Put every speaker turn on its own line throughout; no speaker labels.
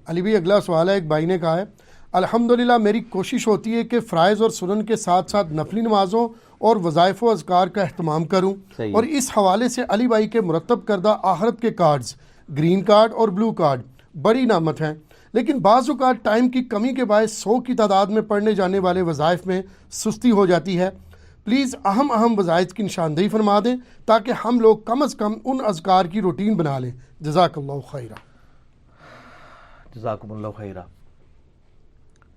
علی بھائی اگلا سوال ہے، ایک بھائی نے کہا ہے الحمدللہ میری کوشش ہوتی ہے کہ فرائض اور سنن کے ساتھ ساتھ نفلی نمازوں اور وظائف و اذکار کا اہتمام کروں،
صحیح
اور اس حوالے سے علی بھائی کے مرتب کردہ آخرت کے کارڈز گرین کارڈ اور بلو کارڈ بڑی نعمت ہیں، لیکن بعض اوقات ٹائم کی کمی کے باعث 100 کی تعداد میں پڑھنے جانے والے وظائف میں سستی ہو جاتی ہے۔ پلیز اہم وظائف کی نشاندہی فرما دیں تاکہ ہم لوگ کم از کم ان اذکار کی روٹین بنا لیں، جزاک اللہ خیرہ۔
جزاکم اللہ خیرہ۔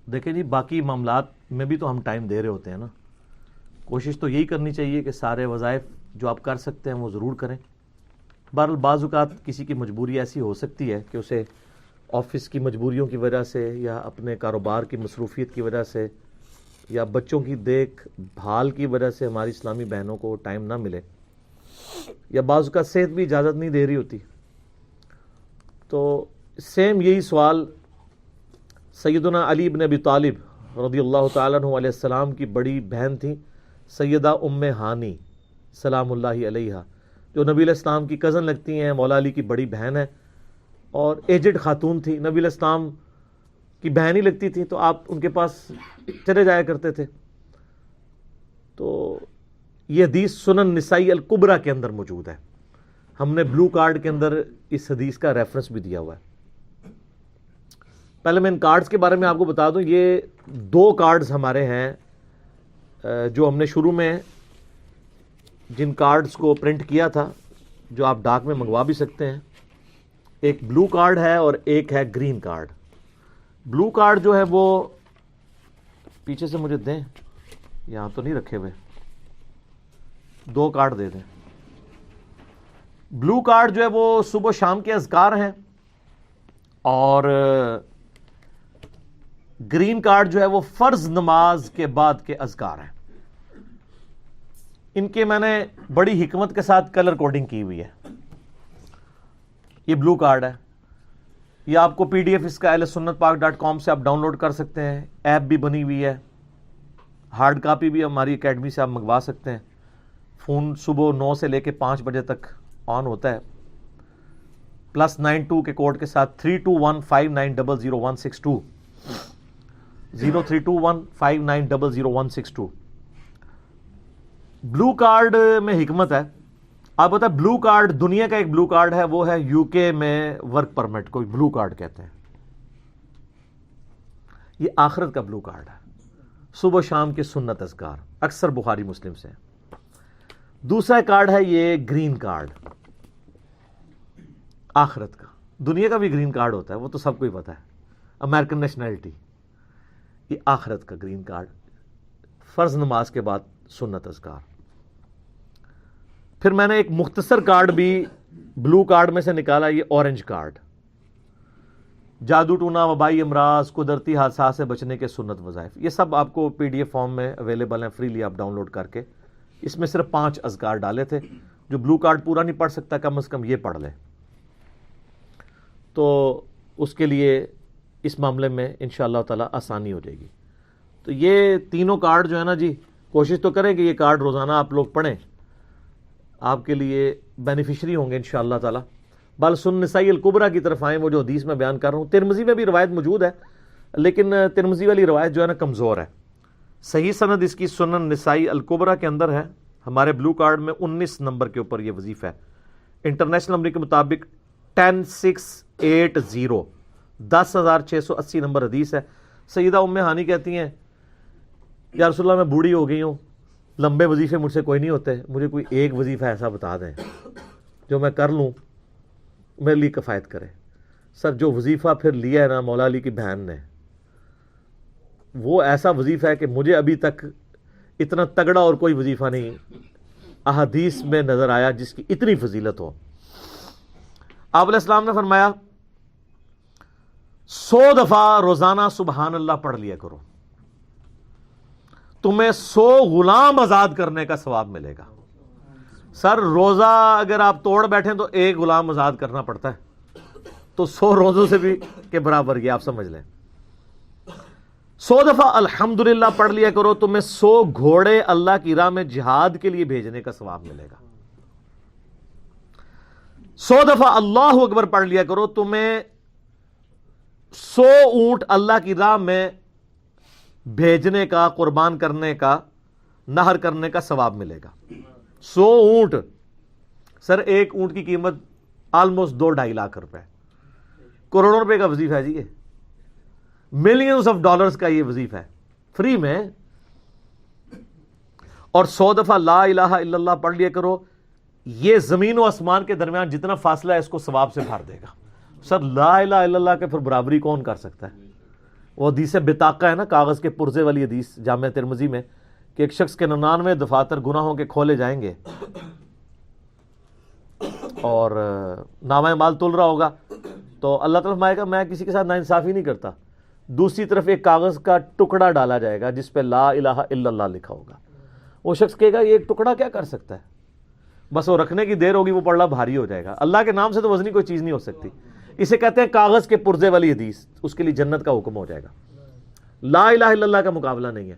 دیکھیں جی، باقی معاملات میں بھی تو ہم ٹائم دے رہے ہوتے ہیں نا، کوشش تو یہی کرنی چاہیے کہ سارے وظائف جو آپ کر سکتے ہیں وہ ضرور کریں۔ بہرحال بعض اوقات کسی کی مجبوری ایسی ہو سکتی ہے کہ اسے آفس کی مجبوریوں کی وجہ سے یا اپنے کاروبار کی مصروفیت کی وجہ سے یا بچوں کی دیکھ بھال کی وجہ سے ہماری اسلامی بہنوں کو ٹائم نہ ملے، یا بعض اوقات صحت بھی اجازت نہیں دے رہی ہوتی، تو سیم یہی سوال سیدنا علی بن ابی طالب رضی اللہ تعالیٰ عنہ علیہ السلام کی بڑی بہن تھیں سیدہ ام ہانی سلام اللہ علیہا، جو نبی علیہ السلام کی کزن لگتی ہیں، مولا علی کی بڑی بہن ہے اور ایجڈ خاتون تھی، نبی علیہ السلام کی بہن ہی لگتی تھی، تو آپ ان کے پاس چلے جایا کرتے تھے۔ تو یہ حدیث سنن نسائی الکبریٰ کے اندر موجود ہے، ہم نے بلو کارڈ کے اندر اس حدیث کا ریفرنس بھی دیا ہوا ہے۔ پہلے میں ان کارڈز کے بارے میں آپ کو بتا دوں، یہ 2 کارڈز ہمارے ہیں جو ہم نے شروع میں جن کارڈز کو پرنٹ کیا تھا، جو آپ ڈاک میں منگوا بھی سکتے ہیں۔ ایک بلو کارڈ ہے اور ایک ہے گرین کارڈ۔ بلو کارڈ جو ہے وہ پیچھے سے مجھے دیں، یہاں تو نہیں رکھے ہوئے، 2 کارڈ دے دیں۔ بلو کارڈ جو ہے وہ صبح و شام کے اذکار ہیں، اور گرین کارڈ جو ہے وہ فرض نماز کے بعد کے اذکار ہیں۔ ان کے میں نے بڑی حکمت کے ساتھ کلر کوڈنگ کی ہوئی ہے۔ یہ بلو کارڈ ہے، یہ آپ کو PDF اس کا ahlsunnatpak.com سے آپ ڈاؤن لوڈ کر سکتے ہیں، ایپ بھی بنی ہوئی ہے، ہارڈ کاپی بھی ہماری اکیڈمی سے آپ منگوا سکتے ہیں۔ فون صبح 9 سے لے کے 5 بجے تک آن ہوتا ہے، +92 کے کوڈ کے ساتھ 3215900162 032159000162۔ بلو کارڈ میں حکمت ہے، آپ بتا، بلو کارڈ دنیا کا ایک بلو کارڈ ہے، وہ ہے UK میں ورک پرمٹ کو بلو کارڈ کہتے ہیں۔ یہ آخرت کا بلو کارڈ ہے، صبح شام کے سنت اذکار اکثر بخاری مسلم سے۔ دوسرا کارڈ ہے یہ گرین کارڈ، آخرت کا۔ دنیا کا بھی گرین کارڈ ہوتا ہے، وہ تو سب کو ہی پتا ہے، امریکن نیشنلٹی۔ یہ آخرت کا گرین کارڈ، فرض نماز کے بعد سنت اذکار۔ پھر میں نے ایک مختصر کارڈ بھی بلو کارڈ میں سے نکالا، یہ اورنج کارڈ، جادو ٹونا، وبائی امراض، قدرتی حادثات سے بچنے کے سنت وظائف۔ یہ سب آپ کو PDF فارم میں اویلیبل ہیں، فریلی آپ ڈاؤن لوڈ کر کے۔ اس میں صرف 5 اذکار ڈالے تھے، جو بلو کارڈ پورا نہیں پڑھ سکتا کم از کم یہ پڑھ لے، تو اس کے لیے اس معاملے میں انشاءاللہ تعالی آسانی ہو جائے گی۔ تو یہ تینوں کارڈ جو ہے نا جی، کوشش تو کریں کہ یہ کارڈ روزانہ آپ لوگ پڑھیں، آپ کے لیے بینیفیشری ہوں گے انشاءاللہ تعالی۔ بل سنن نسائی الکبریٰ کی طرف آئیں، وہ جو حدیث میں بیان کر رہا ہوں۔ ترمذی میں بھی روایت موجود ہے، لیکن ترمذی والی روایت جو ہے نا کمزور ہے، صحیح سند اس کی سنن نسائی الکبریٰ کے اندر ہے۔ ہمارے بلو کارڈ میں 19 نمبر کے اوپر یہ وظیفہ ہے، انٹرنیشنل نمبر کے مطابق 10680، 10680 نمبر حدیث ہے۔ سیدہ ام ہانی کہتی ہیں یا رسول اللہ میں بوڑھی ہو گئی ہوں، لمبے وظیفے مجھ سے کوئی نہیں ہوتے، مجھے کوئی ایک وظیفہ ایسا بتا دیں جو میں کر لوں میرے لیے کفایت کرے۔ سر جو وظیفہ پھر لیا ہے نا مولا علی کی بہن نے، وہ ایسا وظیفہ ہے کہ مجھے ابھی تک اتنا تگڑا اور کوئی وظیفہ نہیں احادیث میں نظر آیا جس کی اتنی فضیلت ہو۔ آپ علیہ السلام نے فرمایا 100 دفعہ روزانہ سبحان اللہ پڑھ لیا کرو، تمہیں 100 غلام آزاد کرنے کا ثواب ملے گا۔ سر روزہ اگر آپ توڑ بیٹھیں تو 1 غلام آزاد کرنا پڑتا ہے، تو 100 روزوں سے بھی کے برابر یہ آپ سمجھ لیں۔ 100 دفعہ الحمدللہ پڑھ لیا کرو، تمہیں 100 گھوڑے اللہ کی راہ میں جہاد کے لیے بھیجنے کا ثواب ملے گا۔ 100 دفعہ اللہ اکبر پڑھ لیا کرو، تمہیں 100 اونٹ اللہ کی راہ میں بھیجنے کا، قربان کرنے کا، نہر کرنے کا ثواب ملے گا. 100 اونٹ. سر ایک اونٹ کی قیمت آلموسٹ 2-2.5 لاکھ روپے، کروڑوں روپے کا وظیفہ ہے جی. یہ ملینز آف ڈالرز کا یہ وظیفہ ہے فری میں. اور 100 دفعہ لا الہ الا اللہ پڑھ لیا کرو. یہ زمین و آسمان کے درمیان جتنا فاصلہ ہے اس کو ثواب سے بھر دے گا. سر لا الہ الا اللہ کے پھر برابری کون کر سکتا ہے؟ وہ حدیث بطاقہ ہے نا، کاغذ کے پرزے والی حدیث جامع ترمذی میں، کہ ایک شخص کے 99 دفاتر گناہوں کے کھولے جائیں گے اور نامہ مال تل رہا ہوگا تو اللہ تعالیٰ فرمائے گا میں کسی کے ساتھ ناانصافی نہیں کرتا. دوسری طرف ایک کاغذ کا ٹکڑا ڈالا جائے گا جس پہ لا الہ الا اللہ لکھا ہوگا. وہ شخص کہے گا یہ ایک ٹکڑا کیا کر سکتا ہے، بس وہ رکھنے کی دیر ہوگی وہ پڑھنا بھاری ہو جائے گا. اللہ کے نام سے تو وزنی کوئی چیز نہیں ہو سکتی. اسے کہتے ہیں کاغذ کے پرزے والی حدیث. اس کے لیے جنت کا حکم ہو جائے گا. لا الہ الا اللہ کا مقابلہ نہیں ہے.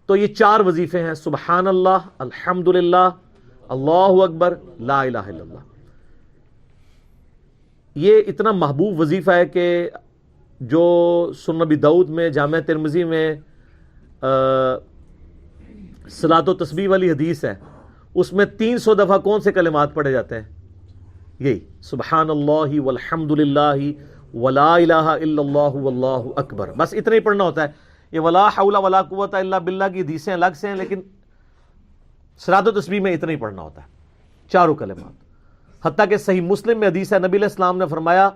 تو یہ 4 وظیفے ہیں، سبحان اللہ، الحمدللہ، اللہ اکبر، لا الہ الا اللہ. یہ اتنا محبوب وظیفہ ہے کہ جو سنن ابی داؤد میں، جامع ترمذی میں صلاۃ و تسبیح والی حدیث ہے، اس میں 300 دفعہ کون سے کلمات پڑھے جاتے ہیں؟ یہی سبحان اللہ والحمد للہ ولا الہ الا اللہ واللہ اکبر. بس اتنا ہی پڑھنا ہوتا ہے. یہ ولا حول ولا قوت الا باللہ کی حدیثیں الگ سے ہیں، لیکن صلاۃ و تسبیح میں اتنا ہی پڑھنا ہوتا ہے، 4 کلمات. حتیٰ کہ صحیح مسلم میں حدیث ہے، نبی علیہ السلام نے فرمایا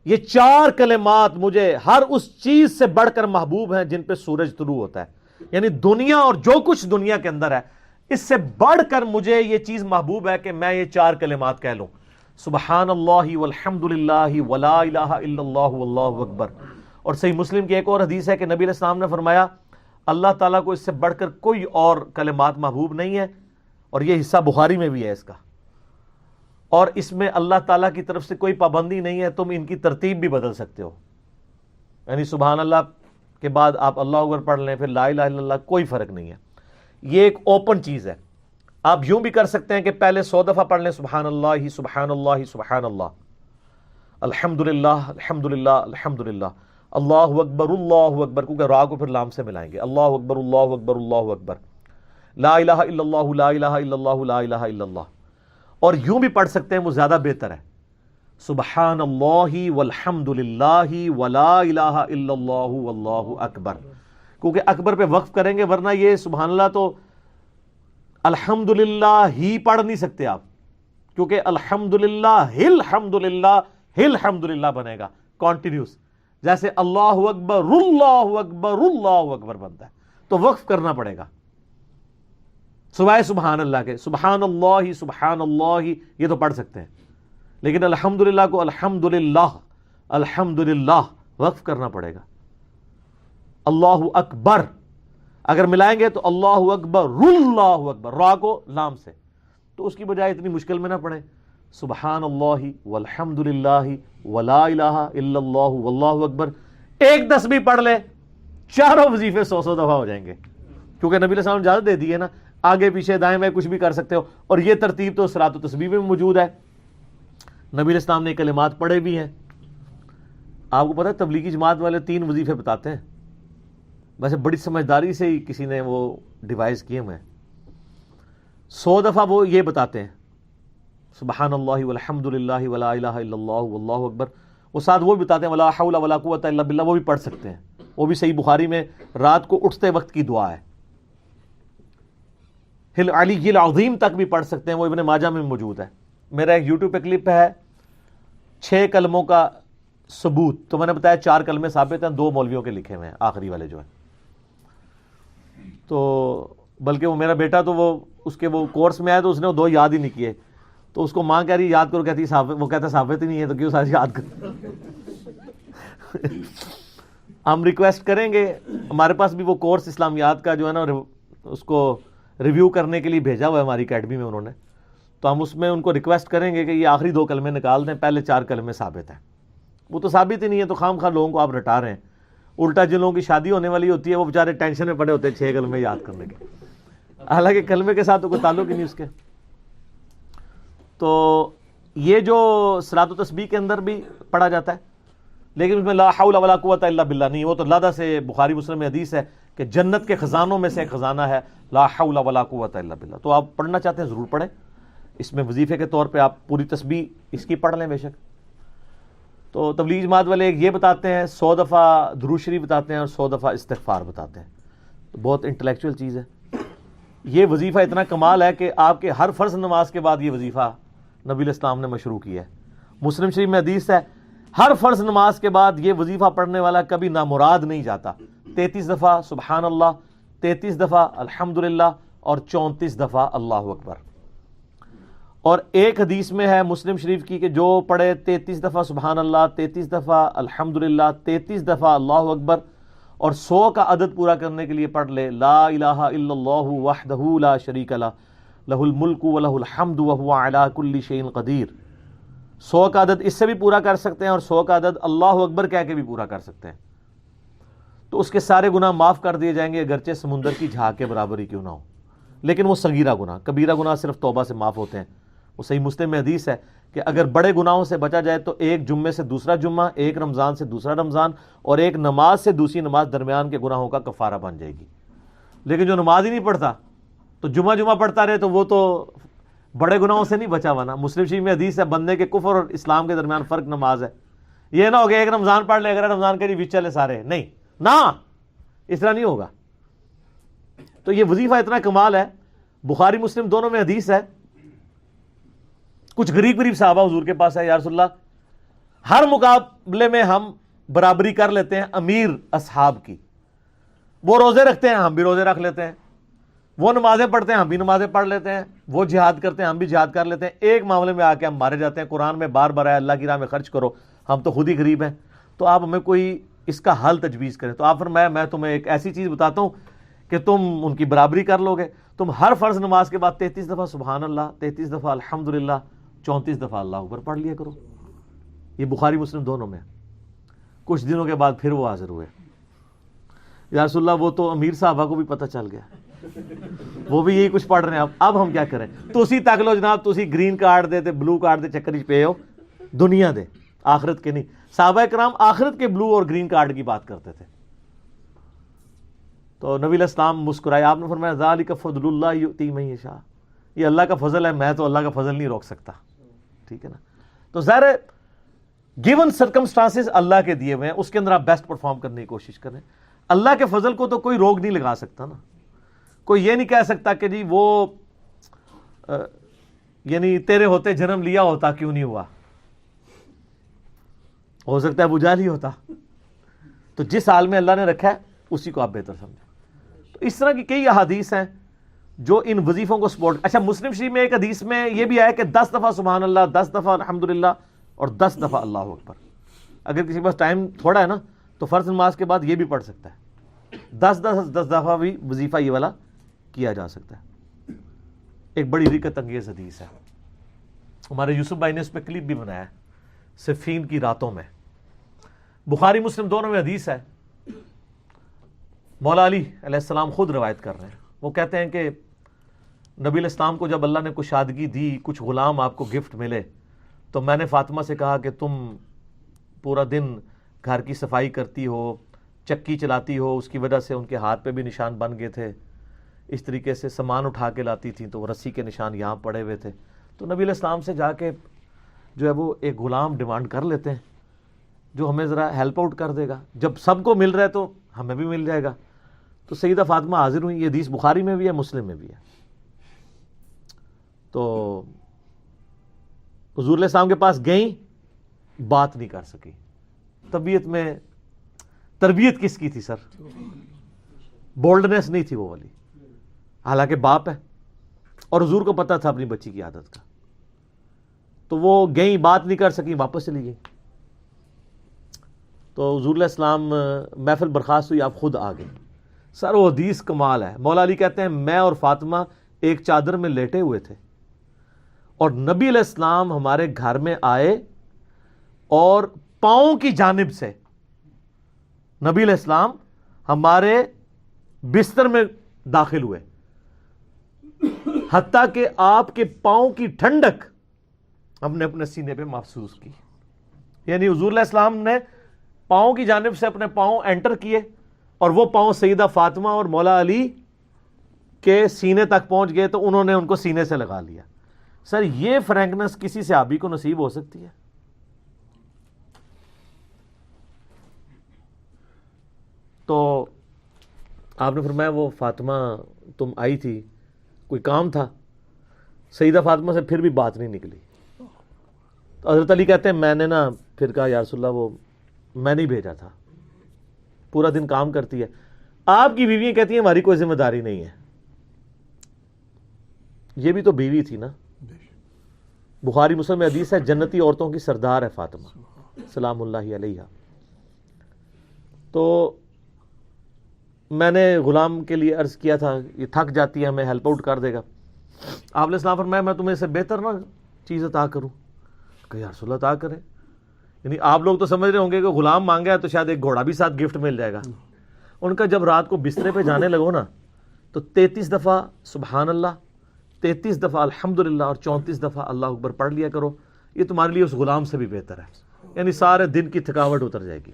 یہ 4 کلمات مجھے ہر اس چیز سے بڑھ کر محبوب ہیں جن پہ سورج طلوع ہوتا ہے. یعنی دنیا اور جو کچھ دنیا کے اندر ہے اس سے بڑھ کر مجھے یہ چیز محبوب ہے کہ میں یہ 4 کلمات کہہ لوں، سبحان اللہ والحمد للہ ولا الہ الا اللہ واللہ اکبر. اور صحیح مسلم کی ایک اور حدیث ہے کہ نبی علیہ السلام نے فرمایا اللہ تعالیٰ کو اس سے بڑھ کر کوئی اور کلمات محبوب نہیں ہے. اور یہ حصہ بخاری میں بھی ہے اس کا. اور اس میں اللہ تعالیٰ کی طرف سے کوئی پابندی نہیں ہے، تم ان کی ترتیب بھی بدل سکتے ہو. یعنی سبحان اللہ کے بعد آپ اللہ اکبر پڑھ لیں، پھر لا الہ الا اللہ، کوئی فرق نہیں ہے. یہ ایک اوپن چیز ہے. آپ یوں بھی کر سکتے ہیں کہ پہلے 100 دفعہ پڑھ لیں سبحان اللہ سبحان اللہ سبحان اللہ، الحمدللہ الحمدللہ الحمدللہ، اللہ اکبر، کیونکہ را کو پھر لام سے ملائیں گے، اللہ اکبر اللہ اکبر اللہ اکبر، لا الہ الا اللہ لا الہ الا اللہ لا الہ الا اللہ. اور یوں بھی پڑھ سکتے ہیں، وہ زیادہ بہتر ہے، سبحان اللہ والحمد للہ ولا الہ الا اللہ واللہ اکبر. کیونکہ اکبر پہ وقف کریں گے، ورنہ یہ سبحان اللہ تو الحمدللہ ہی پڑھ نہیں سکتے آپ، کیونکہ الحمدللہ الحمدللہ بنے گا کانٹینیوس، جیسے اللہ اکبر بنتا ہے. تو وقف کرنا پڑے گا سوائے سبحان اللہ کے. سبحان اللہ یہ تو پڑھ سکتے ہیں، لیکن الحمدللہ کو الحمدللہ وقف کرنا پڑے گا. اللہ اکبر اگر ملائیں گے تو اللہ اکبر را کو لام سے، تو اس کی بجائے اتنی مشکل میں نہ پڑھیں، سبحان اللہ والحمد للہ ولا الہ الا اللہ واللہ اکبر. ایک تسبیح پڑھ لے، 4 وظیفے 100 دفعہ ہو جائیں گے، کیونکہ نبی علیہ السلام نے اجازت دے دی ہے نا، آگے پیچھے دائیں بائیں کچھ بھی کر سکتے ہو. اور یہ ترتیب تو صلاۃ و تسبیح میں موجود ہے. نبی علیہ السلام نے کلمات پڑھے بھی ہیں. آپ کو پتہ ہے تبلیغی جماعت والے 3 وظیفے بتاتے ہیں، ویسے بڑی سمجھداری سے ہی کسی نے وہ ڈیوائز کیے ہوئے ہیں. 100 دفعہ وہ یہ بتاتے ہیں سبحان اللہ والحمد للہ ولا الہ الا اللہ واللہ اکبر. وہ ساتھ وہ بھی بتاتے ہیں ولا حول ولا قوت الا باللہ، وہ بھی پڑھ سکتے ہیں. وہ بھی صحیح بخاری میں رات کو اٹھتے وقت کی دعا ہے. علی العظیم تک بھی پڑھ سکتے ہیں، وہ ابن ماجہ میں موجود ہے. میرا ایک یوٹیوب پہ کلپ ہے 6 کلموں کا ثبوت. تو میں نے بتایا 4 کلمے ثابت ہیں، 2 مولویوں کے لکھے ہوئے ہیں، آخری والے جو ہیں. تو بلکہ وہ میرا بیٹا تو وہ اس کے وہ کورس میں آیا تو اس نے وہ 2 یاد ہی نہیں کیے. تو اس کو ماں کہہ رہی یاد کرو، کہتی وہ کہتا ثابت ہی نہیں ہے تو کیوں سارے یاد کرو. ہم ریکویسٹ کریں گے، ہمارے پاس بھی وہ کورس اسلامیات کا جو ہے نا اس کو ریویو کرنے کے لیے بھیجا ہوا ہے ہماری اکیڈمی میں انہوں نے. تو ہم اس میں ان کو ریکویسٹ کریں گے کہ یہ آخری 2 کلمے نکال دیں، پہلے 4 کلمے ثابت ہیں. وہ تو ثابت ہی نہیں ہے، تو خام خواہ لوگوں کو آپ رٹا رہے ہیں. الٹا جن لوگوں کی شادی ہونے والی ہوتی ہے وہ بیچارے ٹینشن میں پڑے ہوتے ہیں 6 کلمے یاد کرنے کے، حالانکہ کلمے کے ساتھ تو کوئی تعلق ہی نہیں اس کے. تو یہ جو صلاۃ و تسبیح کے اندر بھی پڑھا جاتا ہے، لیکن اس میں لا حول ولا قوت الا باللہ نہیں، وہ تو لادہ سے بخاری مسلم میں حدیث ہے کہ جنت کے خزانوں میں سے ایک خزانہ ہے لا حول ولا قوت الا باللہ. تو آپ پڑھنا چاہتے ہیں ضرور پڑھیں، اس میں وظیفے کے طور پہ آپ پوری تسبیح اس کی پڑھ لیں بے شک. تو تبلیغ جماعت والے یہ بتاتے ہیں 100 دفعہ درود شریف بتاتے ہیں اور 100 دفعہ استغفار بتاتے ہیں. تو بہت انٹلیکچوئل چیز ہے. یہ وظیفہ اتنا کمال ہے کہ آپ کے ہر فرض نماز کے بعد یہ وظیفہ نبی علیہ السلام نے مشروع کیا ہے. مسلم شریف میں حدیث ہے ہر فرض نماز کے بعد یہ وظیفہ پڑھنے والا کبھی نامراد نہیں جاتا. 33 دفعہ سبحان اللہ، 33 دفعہ الحمدللہ اور 34 دفعہ اللہ اکبر. اور ایک حدیث میں ہے مسلم شریف کی کہ جو پڑھے 33 دفعہ سبحان اللہ، 33 دفعہ الحمدللہ، 33 دفعہ اللہ اکبر اور 100 کا عدد پورا کرنے کے لیے پڑھ لے لا الہ الا اللہ وحدہ لا شریک لہ لہ الملک ولہ الحمد وہو علی کل شیء قدیر. 100 کا عدد اس سے بھی پورا کر سکتے ہیں اور 100 کا عدد اللہ اکبر کہہ کے بھی پورا کر سکتے ہیں. تو اس کے سارے گناہ معاف کر دیے جائیں گے اگرچہ سمندر کی جھاگ کے برابر ہی کیوں نہ ہو. لیکن وہ صغیرہ گناہ، کبیرہ گناہ صرف توبہ سے معاف ہوتے ہیں. وہ صحیح مسلم میں حدیث ہے کہ اگر بڑے گناہوں سے بچا جائے تو ایک جمعے سے دوسرا جمعہ، ایک رمضان سے دوسرا رمضان اور ایک نماز سے دوسری نماز درمیان کے گناہوں کا کفارہ بن جائے گی. لیکن جو نماز ہی نہیں پڑھتا تو جمعہ پڑھتا رہے تو وہ تو بڑے گناہوں سے نہیں بچا ہوا نا. مسلم شریف میں حدیث ہے بندے کے کفر اور اسلام کے درمیان فرق نماز ہے. یہ نہ ہو گیا ایک رمضان پڑھ لے اگر رمضان کے بیچ چلے سارے، نہیں نہ، اس طرح نہیں ہوگا. تو یہ وظیفہ اتنا کمال ہے. بخاری مسلم دونوں میں حدیث ہے کچھ غریب صحابہ حضور کے پاس ہے یا رسول اللہ ہر مقابلے میں ہم برابری کر لیتے ہیں امیر اصحاب کی. وہ روزے رکھتے ہیں ہم بھی روزے رکھ لیتے ہیں، وہ نمازیں پڑھتے ہیں ہم بھی نمازیں پڑھ لیتے ہیں، وہ جہاد کرتے ہیں ہم بھی جہاد کر لیتے ہیں. ایک معاملے میں آ کے ہم مارے جاتے ہیں. قرآن میں بار بار ہے اللہ کی راہ میں خرچ کرو، ہم تو خود ہی غریب ہیں. تو آپ ہمیں کوئی اس کا حل تجویز کریں. تو آپ فرمایا میں تمہیں ایک ایسی چیز بتاتا ہوں کہ تم ان کی برابری کر لو گے. تم ہر فرض نماز کے بعد 33 دفعہ سبحان اللہ، 33 دفعہ الحمدللہ، 34 دفعہ اللہ اکبر پڑھ لیا کرو. یہ بخاری مسلم دونوں میں. کچھ دنوں کے بعد پھر وہ حاضر ہوئے، یا رسول اللہ وہ تو امیر صحابہ کو بھی پتہ چل گیا، وہ بھی یہی کچھ پڑھ رہے ہیں. اب ہم کیا کریں؟ تسی تک لو جناب، تسی گرین کارڈ دے تے بلو کارڈ دے چکر وچ پے ہو، دنیا دے آخرت کے نہیں. صحابہ کرام آخرت کے بلو اور گرین کارڈ کی بات کرتے تھے. تو نبی علیہ السلام مسکرائے، آپ نے فرمایا ذالک فضل اللہ یؤتی من یشاء، یہ اللہ کا فضل ہے، میں تو اللہ کا فضل نہیں روک سکتا. ٹھیک ہے نا. تو ظاہر ہے گیون سرکمسٹانسز اللہ کے دیے ہوئے ہیں، اس کے اندر آپ بیسٹ پرفارم کرنے کی کوشش کریں. اللہ کے فضل کو تو کوئی روک نہیں لگا سکتا نا. کوئی یہ نہیں کہہ سکتا کہ جی وہ یعنی تیرے ہوتے جنم لیا ہوتا کیوں نہیں ہوا. ہو سکتا ہے ابو جہل ہی ہوتا. تو جس حال میں اللہ نے رکھا ہے اسی کو آپ بہتر سمجھیں. تو اس طرح کی کئی احادیث ہیں جو ان وظیفوں کو سپورٹ. اچھا مسلم شریف میں ایک حدیث میں یہ بھی آیا کہ 10 دفعہ سبحان اللہ، 10 دفعہ الحمدللہ اور 10 دفعہ اللہ اکبر. اگر کسی کے پاس ٹائم تھوڑا ہے نا تو فرض نماز کے بعد یہ بھی پڑھ سکتا ہے. 10 دفعہ بھی وظیفہ یہ والا کیا جا سکتا ہے. ایک بڑی رکت انگیز حدیث ہے، ہمارے یوسف بھائی نے اس پہ کلپ بھی بنایا ہے، صفین کی راتوں میں. بخاری مسلم دونوں میں حدیث ہے. مولا علی علیہ السلام خود روایت کر رہے ہیں. وہ کہتے ہیں کہ نبی علیہ السلام کو جب اللہ نے کشادگی دی، کچھ غلام آپ کو گفٹ ملے، تو میں نے فاطمہ سے کہا کہ تم پورا دن گھر کی صفائی کرتی ہو، چکی چلاتی ہو، اس کی وجہ سے ان کے ہاتھ پہ بھی نشان بن گئے تھے. اس طریقے سے سامان اٹھا کے لاتی تھیں تو رسی کے نشان یہاں پڑے ہوئے تھے. تو نبی علیہ السلام سے جا کے جو ہے وہ ایک غلام ڈیمانڈ کر لیتے ہیں جو ہمیں ذرا ہیلپ آؤٹ کر دے گا. جب سب کو مل رہا ہے تو ہمیں بھی مل جائے گا. تو سیدہ فاطمہ حاضر ہوئی. یہ حدیث بخاری میں بھی ہے، مسلم میں بھی ہے. تو حضور علیہ السلام کے پاس گئیں، بات نہیں کر سکی. طبیعت میں تربیت کس کی تھی سر؟ بولڈنس نہیں تھی وہ والی. حالانکہ باپ ہے اور حضور کو پتا تھا اپنی بچی کی عادت کا. تو وہ گئیں، بات نہیں کر سکی، واپس چلی گئی. تو حضور علیہ السلام محفل برخاست ہوئی، آپ خود آ گئے. سر وہ حدیث کمال ہے. مولا علی کہتے ہیں میں اور فاطمہ ایک چادر میں لیٹے ہوئے تھے اور نبی علیہ السلام ہمارے گھر میں آئے اور پاؤں کی جانب سے نبی علیہ السلام ہمارے بستر میں داخل ہوئے، حتیٰ کہ آپ کے پاؤں کی ٹھنڈک ہم نے اپنے سینے پہ محسوس کی. یعنی حضور علیہ السلام نے پاؤں کی جانب سے اپنے پاؤں انٹر کیے اور وہ پاؤں سیدہ فاطمہ اور مولا علی کے سینے تک پہنچ گئے تو انہوں نے ان کو سینے سے لگا لیا. سر یہ فرینکنس کسی صحابی کو نصیب ہو سکتی ہے؟ تو آپ نے فرمایا وہ فاطمہ تم آئی تھی, کوئی کام تھا؟ سیدہ فاطمہ سے پھر بھی بات نہیں نکلی. تو حضرت علی کہتے ہیں میں نے نا پھر کہا یا رسول اللہ وہ میں نہیں بھیجا تھا, پورا دن کام کرتی ہے. آپ کی بیویاں کہتی ہیں ہماری کوئی ذمہ داری نہیں ہے. یہ بھی تو بیوی تھی نا. بخاری مسلم میں حدیث ہے جنتی عورتوں کی سردار ہے فاطمہ سلام اللہ علیہا. تو میں نے غلام کے لیے عرض کیا تھا یہ تھک جاتی ہے ہمیں ہیلپ آؤٹ کر دے گا. آپ نے السلام فرمایا میں تمہیں سے بہتر نا چیز عطا کروں؟ کہ یا رسول اللہ عطا کرے. یعنی آپ لوگ تو سمجھ رہے ہوں گے کہ غلام مانگا ہے تو شاید ایک گھوڑا بھی ساتھ گفٹ مل جائے گا. ان کا جب رات کو بسترے پہ جانے لگو نا تو 33 دفعہ سبحان اللہ, 33 دفعہ الحمدللہ اور 34 دفعہ اللہ اکبر پڑھ لیا کرو. یہ تمہارے لیے اس غلام سے بھی بہتر ہے. یعنی سارے دن کی تھکاوٹ اتر جائے گی.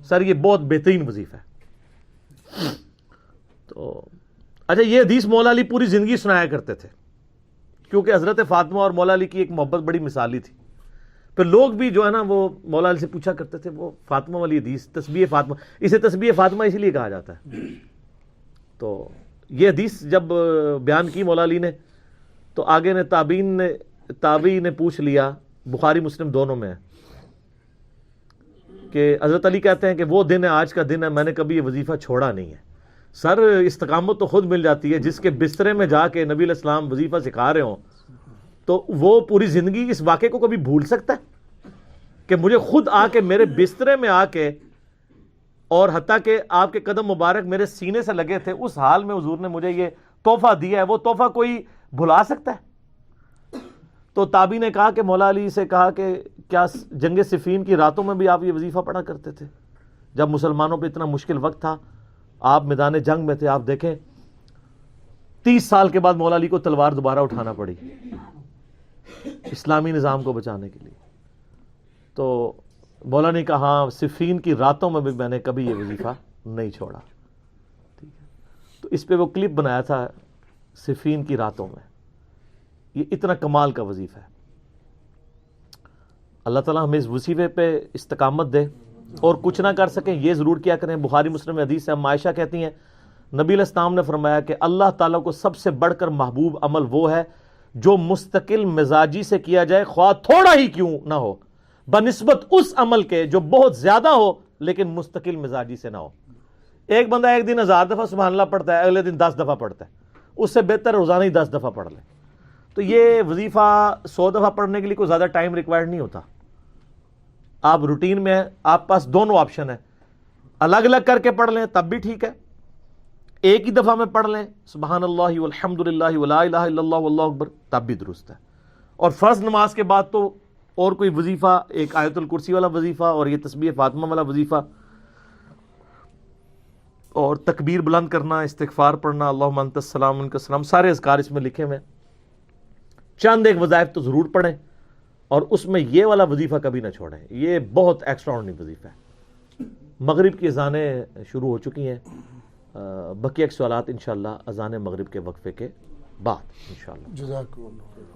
سر یہ بہت بہترین وظیفہ ہے. تو اچھا یہ حدیث مولا علی پوری زندگی سنایا کرتے تھے کیونکہ حضرت فاطمہ اور مولا علی کی ایک محبت بڑی مثالی تھی. پھر لوگ بھی جو ہے نا وہ مولا علی سے پوچھا کرتے تھے وہ فاطمہ والی حدیث تسبیح فاطمہ, اسے تسبیح فاطمہ اسی لیے کہا جاتا ہے. تو یہ حدیث جب بیان کی مولا علی نے تو آگے نے تابعین نے پوچھ لیا, بخاری مسلم دونوں میں ہے, کہ حضرت علی کہتے ہیں کہ وہ دن ہے آج کا دن ہے میں نے کبھی یہ وظیفہ چھوڑا نہیں ہے. سر استقامت تو خود مل جاتی ہے, جس کے بسترے میں جا کے نبی علیہ السلام وظیفہ سکھا رہے ہوں تو وہ پوری زندگی اس واقعے کو کبھی بھول سکتا ہے کہ مجھے خود آ کے میرے بسترے میں آ کے, اور حتیٰ کہ آپ کے قدم مبارک میرے سینے سے لگے تھے, اس حال میں حضور نے مجھے یہ تحفہ دیا ہے, وہ تحفہ کوئی بھلا سکتا ہے؟ تو تابعی نے کہا کہ مولا علی سے کہا کہ کیا جنگ صفین کی راتوں میں بھی آپ یہ وظیفہ پڑھا کرتے تھے جب مسلمانوں پہ اتنا مشکل وقت تھا, آپ میدان جنگ میں تھے. آپ دیکھیں 30 سال کے بعد مولا علی کو تلوار دوبارہ اٹھانا پڑی اسلامی نظام کو بچانے کے لیے. تو مولا نے کہا ہاں صفین کی راتوں میں بھی میں نے کبھی یہ وظیفہ نہیں چھوڑا. ٹھیک ہے, تو اس پہ وہ کلپ بنایا تھا صفین کی راتوں میں. یہ اتنا کمال کا وظیفہ ہے. اللہ تعالیٰ ہمیں اس وظیفے پہ استقامت دے, اور کچھ نہ کر سکیں یہ ضرور کیا کریں. بخاری مسلم حدیث سے ہم عائشہ کہتی ہیں نبی علیہ السلام نے فرمایا کہ اللہ تعالیٰ کو سب سے بڑھ کر محبوب عمل وہ ہے جو مستقل مزاجی سے کیا جائے خواہ تھوڑا ہی کیوں نہ ہو, بنسبت اس عمل کے جو بہت زیادہ ہو لیکن مستقل مزاجی سے نہ ہو. ایک بندہ ایک دن 1000 دفعہ سبحان اللہ پڑھتا ہے, اگلے دن 10 دفعہ پڑھتا ہے, اس سے بہتر روزانہ ہی 10 دفعہ پڑھ لے. تو یہ وظیفہ 100 دفعہ پڑھنے کے لیے کوئی زیادہ ٹائم ریکوائرڈ نہیں ہوتا. آپ روٹین میں ہیں, آپ پاس دونوں آپشن ہیں, الگ الگ کر کے پڑھ لیں تب بھی ٹھیک ہے, ایک ہی دفعہ میں پڑھ لیں سبحان اللہ والحمد للہ ولا الہ الا اللہ واللہ اکبر تب بھی درست ہے. اور فرض نماز کے بعد تو اور کوئی وظیفہ, ایک آیت الکرسی والا وظیفہ اور یہ تسبیح فاطمہ والا وظیفہ, اور تکبیر بلند کرنا, استغفار پڑھنا, اللہم انت السلام منک السلام, سارے اذکار اس میں لکھے ہوئے. چند ایک وظائف تو ضرور پڑھیں, اور اس میں یہ والا وظیفہ کبھی نہ چھوڑیں. یہ بہت ایکسٹرا آرڈنری وظیفہ ہے. مغرب کی اذانیں شروع ہو چکی ہیں, بقیہ سوالات انشاءاللہ اذان مغرب کے وقفے کے بعد انشاءاللہ.
جزاک اللہ.